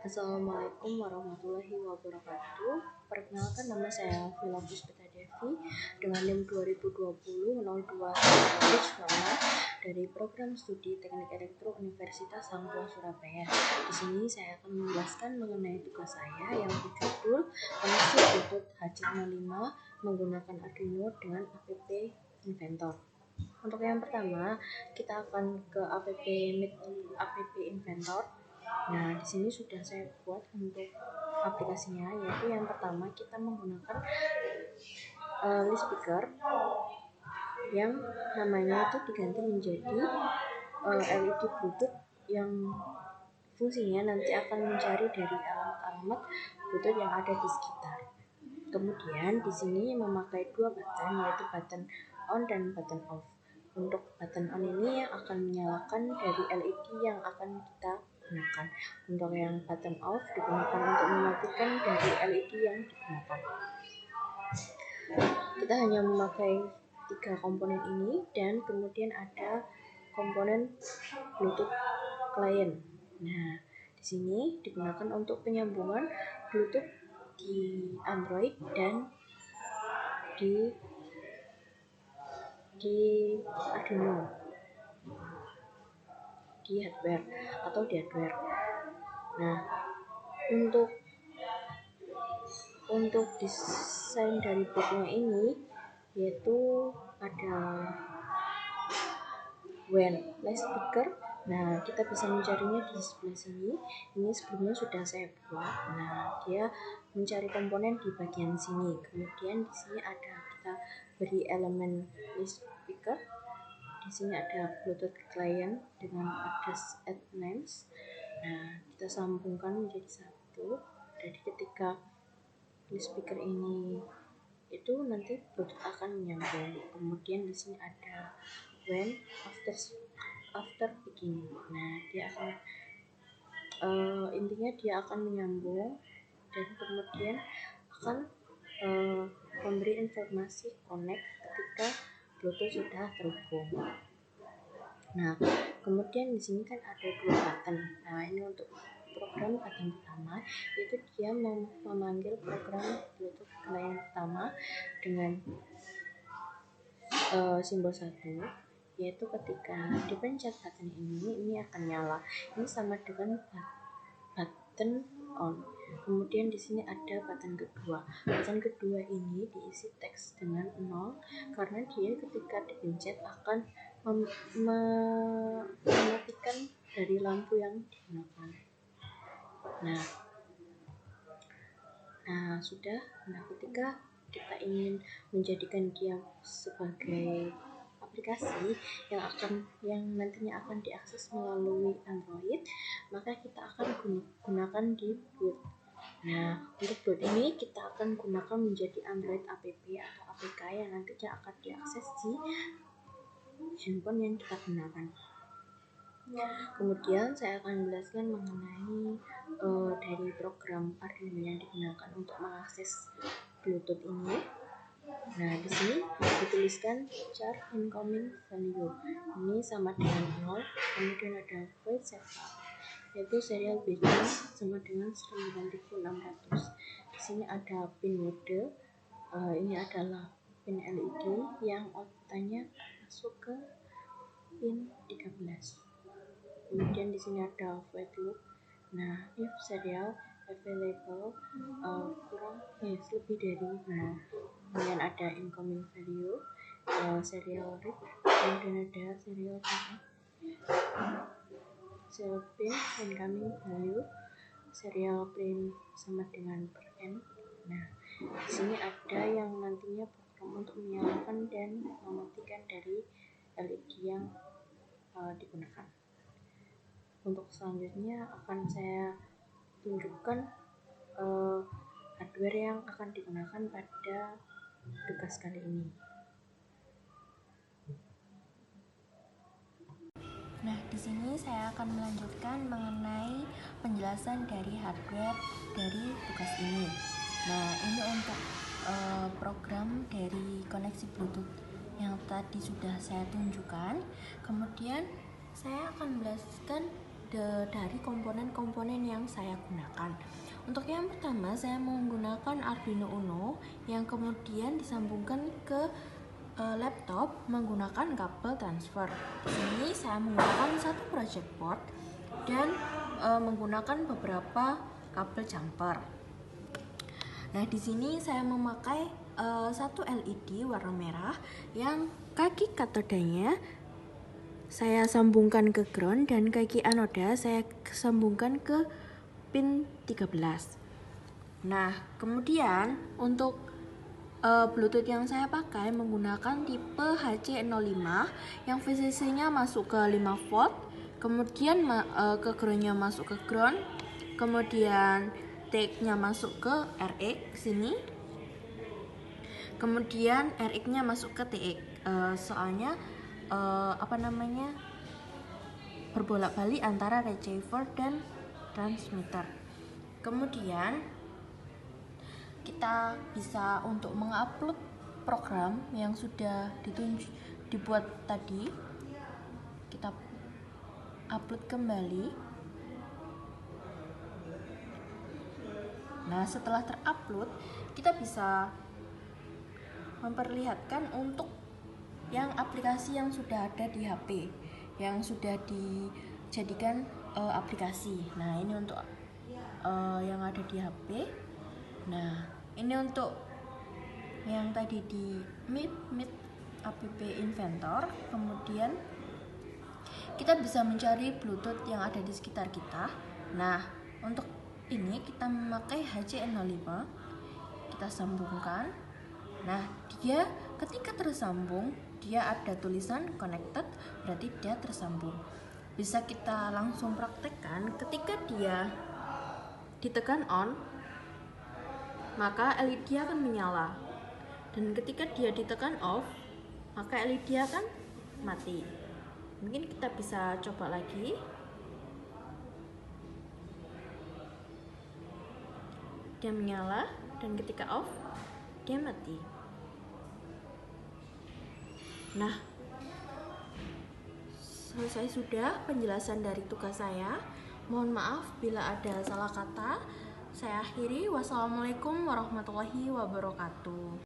Assalamualaikum warahmatullahi wabarakatuh. Perkenalkan, nama saya Vila Puspita Devi dengan NIM 2020-02 dari Program Studi Teknik Elektro Universitas Hang Tuah Surabaya. Di sini saya akan menjelaskan mengenai tugas saya yang berjudul Koneksi Bluetooth H5 menggunakan Arduino dengan app Inventor. Untuk yang pertama, kita akan ke app Inventor. Nah, di sini sudah saya buat untuk aplikasinya, yaitu yang pertama kita menggunakan list speaker yang namanya itu diganti menjadi LED Bluetooth yang fungsinya nanti akan mencari dari alamat-alamat Bluetooth yang ada di sekitar. Kemudian di sini memakai dua button, yaitu button on dan button off. Untuk button on ini yang akan menyalakan dari LED yang akan kita gunakan. Untuk yang button off digunakan untuk mematikan dari LED yang digunakan. Kita hanya memakai 3 komponen ini, dan kemudian ada komponen Bluetooth client. Nah, di sini digunakan untuk penyambungan Bluetooth di Android dan di Arduino, di hardware. Nah, untuk desain dari boardnya ini yaitu ada WAN list speaker. Nah, kita bisa mencarinya di sebelah sini. Ini sebelumnya sudah saya buat. Nah, dia mencari komponen di bagian sini. Kemudian di sini ada kita beri elemen list speaker. Di sini ada Bluetooth client dengan address add names. Nah, kita sambungkan menjadi satu. Jadi ketika list speaker ini itu nanti Bluetooth akan menyambung. Kemudian di sini ada when after beginning. Nah, dia akan intinya dia akan menyambung dan kemudian akan memberi informasi connect ketika Bluetooth sudah terhubung. Nah, kemudian di sini kan ada dua button. Nah, ini untuk program button pertama, yaitu dia memanggil program Bluetooth client pertama dengan simbol 1, yaitu ketika dipencet button ini akan nyala. Ini sama dengan button on. Kemudian di sini ada button kedua. Button kedua ini diisi teks dengan 0 karena dia ketika dipencet akan mematikan dari lampu yang digunakan. Nah, sudah. Nah, ketika kita ingin menjadikan dia sebagai aplikasi yang nantinya akan diakses melalui Android, maka kita akan gunakan di boot. Nah, untuk boot ini kita akan gunakan menjadi Android app atau APK yang nantinya akan diakses di handphone yang kita gunakan. Kemudian saya akan menjelaskan mengenai dari program Arduino yang digunakan untuk mengakses Bluetooth ini. Nah, di sini dituliskan char incoming value. Ini sama dengan 0. Kemudian ada void setup, yaitu serial bitnya sama dengan 9600. Di sini ada pin mode. Ini adalah pin LED yang outputnya masuk ke pin 13. Kemudian di sini ada void loop. Nah, if serial available kurang lebih dari 0. Kemudian ada incoming value, serial read, kemudian ada serial pin incoming value, serial pin sama dengan per n. Nah, di sini ada yang nantinya program untuk menyalakan dan mematikan dari LED yang digunakan. Untuk selanjutnya akan saya tunjukkan hardware yang akan digunakan pada tugas kali ini. Nah, di sini saya akan melanjutkan mengenai penjelasan dari hardware dari tugas ini. Nah, ini untuk program dari koneksi Bluetooth yang tadi sudah saya tunjukkan. Kemudian saya akan menjelaskan dari komponen-komponen yang saya gunakan. Untuk yang pertama, saya menggunakan Arduino Uno yang kemudian disambungkan ke laptop menggunakan kabel transfer. Di sini saya menggunakan satu project board dan menggunakan beberapa kabel jumper. Nah, di sini saya memakai satu LED warna merah yang kaki katodanya saya sambungkan ke ground dan kaki anoda saya sambungkan ke pin 13. Nah, kemudian untuk Bluetooth yang saya pakai menggunakan tipe HC05 yang VCC-nya masuk ke 5 volt, kemudian ke ground-nya masuk ke ground, kemudian TX-nya masuk ke RX sini, kemudian RX-nya masuk ke TX. Soalnya berbolak-balik antara receiver dan transmitter. Kemudian kita bisa untuk mengupload program yang sudah dibuat tadi, kita upload kembali. Nah, setelah terupload, kita bisa memperlihatkan untuk yang aplikasi yang sudah ada di HP, yang sudah dijadikan aplikasi. Nah, ini untuk yang ada di HP. Nah, ini untuk yang tadi di Meet App Inventor. Kemudian kita bisa mencari Bluetooth yang ada di sekitar kita. Nah, untuk ini kita memakai HC05. Kita sambungkan. Nah, dia ketika tersambung, dia ada tulisan connected, berarti dia tersambung. Bisa kita langsung praktekkan. Ketika dia ditekan on, maka LED akan menyala. Dan ketika dia ditekan off, maka LED akan mati. Mungkin kita bisa coba lagi. Dia menyala dan ketika off, dia mati. Nah, selesai sudah penjelasan dari tugas saya. Mohon maaf bila ada salah kata. Saya akhiri. Wassalamualaikum warahmatullahi wabarakatuh.